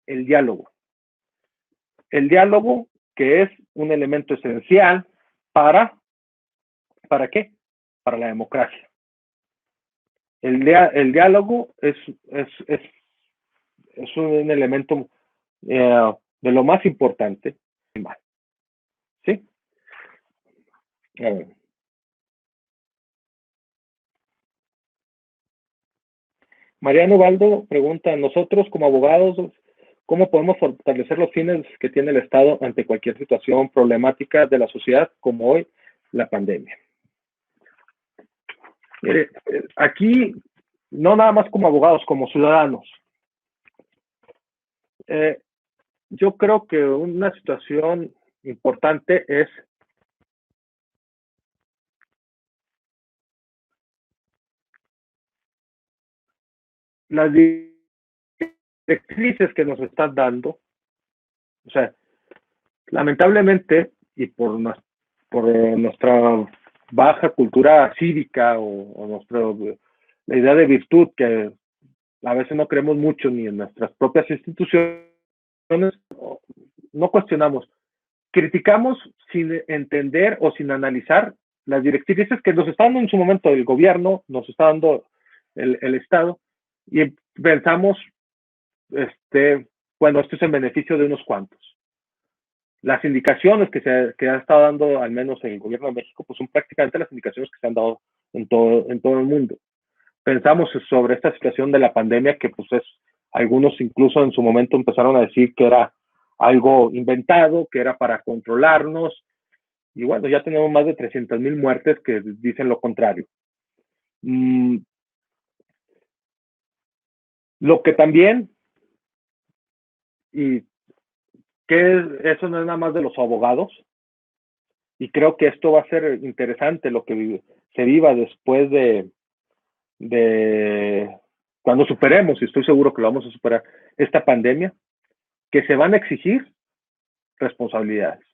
A: El diálogo. El diálogo, que es un elemento esencial ¿para qué? Para la democracia. El diálogo es un elemento de lo más importante. ¿Sí? Mariano Baldo pregunta, nosotros como abogados, ¿cómo podemos fortalecer los fines que tiene el Estado ante cualquier situación problemática de la sociedad como hoy la pandemia? Mire, aquí, no nada más como abogados, como ciudadanos. Yo creo que una situación importante es las directrices que nos están dando. O sea, lamentablemente, y por nuestra baja cultura cívica o la idea de virtud, que a veces no creemos mucho ni en nuestras propias instituciones, no cuestionamos, criticamos sin entender o sin analizar las directrices que nos está dando en su momento el gobierno, nos está dando el Estado, y pensamos, bueno, esto es en beneficio de unos cuantos. Las indicaciones que ha estado dando al menos el gobierno de México, pues son prácticamente las indicaciones que se han dado en todo el mundo. Pensamos sobre esta situación de la pandemia, que pues algunos incluso en su momento empezaron a decir que era algo inventado, que era para controlarnos, y bueno, ya tenemos más de 300,000 muertes que dicen lo contrario. Lo que también, y que eso no es nada más de los abogados, y creo que esto va a ser interesante lo que se viva después de cuando superemos, y estoy seguro que lo vamos a superar, esta pandemia, que se van a exigir responsabilidades.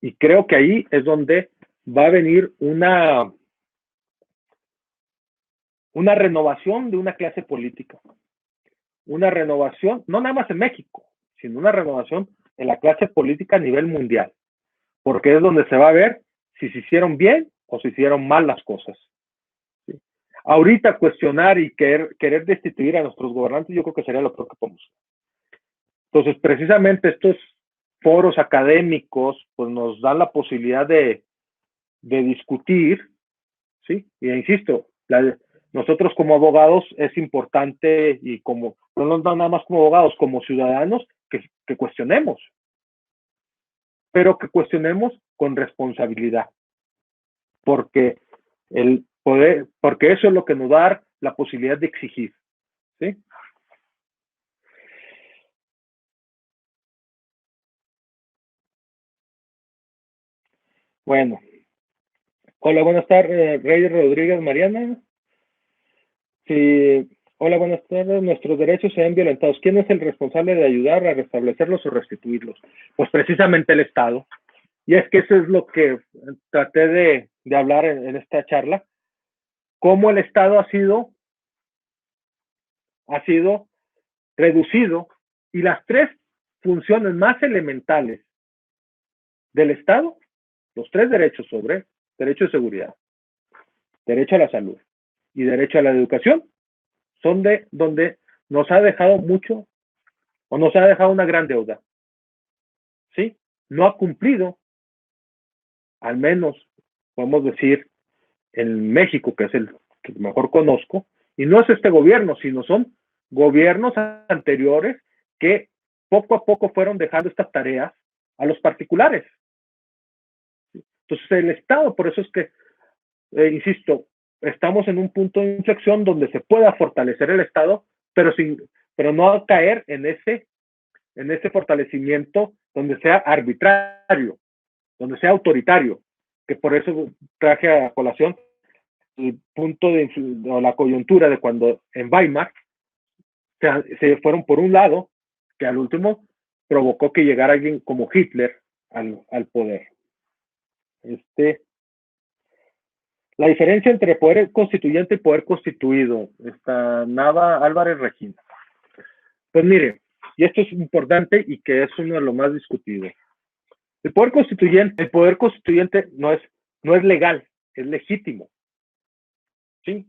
A: Y creo que ahí es donde va a venir una renovación de una clase política. Una renovación, no nada más en México, sino una renovación en la clase política a nivel mundial. Porque es donde se va a ver si se hicieron bien o se hicieron mal las cosas. ¿Sí? Ahorita cuestionar y querer destituir a nuestros gobernantes, yo creo que sería lo peor que podemos. Entonces, precisamente estos foros académicos pues nos dan la posibilidad de discutir, ¿sí? Y insisto, nosotros como abogados es importante y como, no nada más como abogados, como ciudadanos, que cuestionemos, pero que cuestionemos con responsabilidad, porque el poder, porque eso es lo que nos da la posibilidad de exigir, ¿sí? Bueno, hola, buenas tardes, Reyes Rodríguez Mariana. Sí, hola, buenas tardes. Nuestros derechos se ven violentados. ¿Quién es el responsable de ayudar a restablecerlos o restituirlos? Pues precisamente el Estado. Y es que eso es lo que traté de hablar en esta charla. Cómo el Estado ha sido reducido y las tres funciones más elementales del Estado, los tres derechos sobre derecho de seguridad, derecho a la salud y derecho a la educación, son de donde nos ha dejado mucho o nos ha dejado una gran deuda. ¿Sí? No ha cumplido, al menos podemos decir en México, que es el que mejor conozco, y no es este gobierno, sino son gobiernos anteriores que poco a poco fueron dejando estas tareas a los particulares. Entonces el Estado, por eso es que, insisto, estamos en un punto de inflexión donde se pueda fortalecer el Estado, pero no caer en ese fortalecimiento donde sea arbitrario, donde sea autoritario, que por eso traje a colación el punto o la coyuntura de cuando en Weimar se fueron por un lado, que al último provocó que llegara alguien como Hitler al poder. La diferencia entre poder constituyente y poder constituido, Nava Álvarez Regina. Pues mire, y esto es importante y que es uno de los más discutidos. El poder constituyente no es legal, es legítimo. ¿Sí?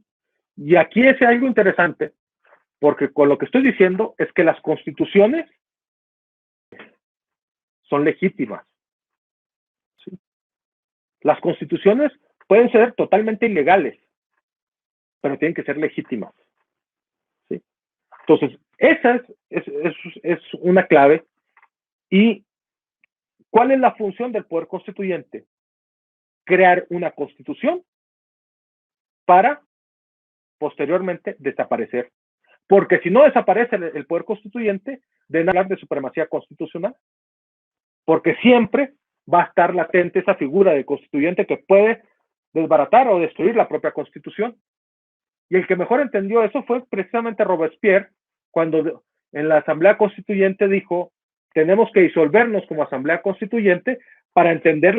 A: Y aquí es algo interesante, porque con lo que estoy diciendo es que las constituciones son legítimas. ¿Sí? Las constituciones pueden ser totalmente ilegales, pero tienen que ser legítimas. ¿Sí? Entonces, esa es una clave. ¿Y cuál es la función del poder constituyente? Crear una constitución para posteriormente desaparecer. Porque si no desaparece el poder constituyente, deben hablar de supremacía constitucional. Porque siempre va a estar latente esa figura de constituyente que puede desbaratar o destruir la propia constitución. Y el que mejor entendió eso fue precisamente Robespierre, cuando en la Asamblea Constituyente dijo, tenemos que disolvernos como Asamblea Constituyente para entender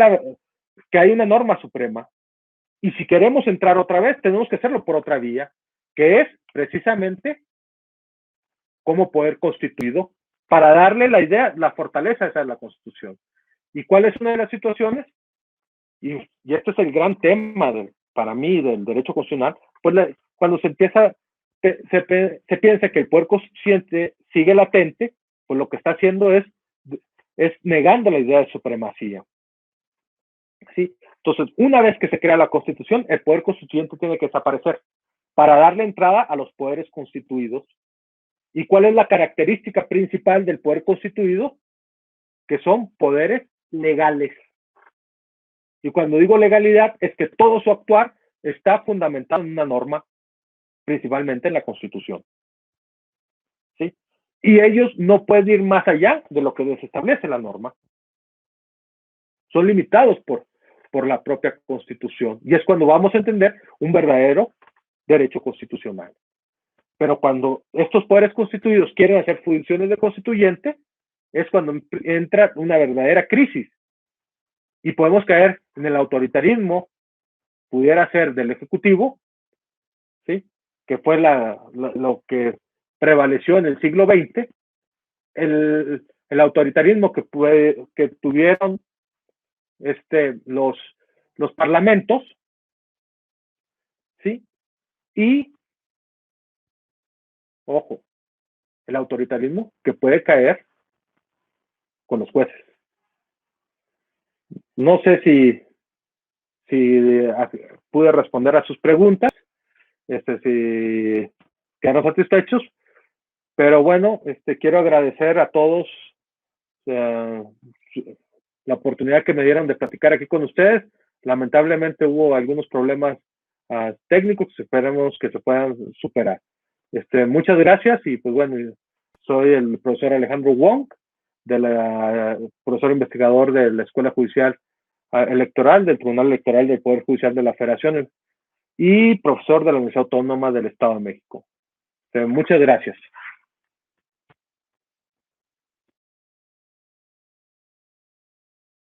A: que hay una norma suprema. Y si queremos entrar otra vez, tenemos que hacerlo por otra vía, que es precisamente como poder constituido, para darle la idea, la fortaleza esa de la Constitución. ¿Y cuál es una de las situaciones? Y esto es el gran tema para mí del derecho constitucional, pues cuando se empieza, se piensa que el poder constituyente sigue latente, pues lo que está haciendo es negando la idea de supremacía. ¿Sí? Entonces, una vez que se crea la Constitución, el poder constituyente tiene que desaparecer para darle entrada a los poderes constituidos. ¿Y cuál es la característica principal del poder constituido? Que son poderes legales. Y cuando digo legalidad, es que todo su actuar está fundamentado en una norma, principalmente en la Constitución. ¿Sí? Y ellos no pueden ir más allá de lo que les establece la norma. Son limitados por la propia Constitución. Y es cuando vamos a entender un verdadero derecho constitucional. Pero cuando estos poderes constituidos quieren hacer funciones de constituyente, es cuando entra una verdadera crisis. Y podemos caer en el autoritarismo, pudiera ser del Ejecutivo, ¿sí? Que fue lo que prevaleció en el siglo XX, el autoritarismo que tuvieron los parlamentos, ¿sí? Y, ojo, el autoritarismo que puede caer con los jueces. No sé si pude responder a sus preguntas, si quedaron satisfechos, pero bueno, quiero agradecer a todos eh, la oportunidad que me dieron de platicar aquí con ustedes. Lamentablemente hubo algunos problemas técnicos, esperemos que se puedan superar. Muchas gracias y pues bueno, soy el profesor Alejandro Wong, profesor investigador de la Escuela Judicial Electoral, del Tribunal Electoral del Poder Judicial de la Federación y profesor de la Universidad Autónoma del Estado de México. Muchas gracias.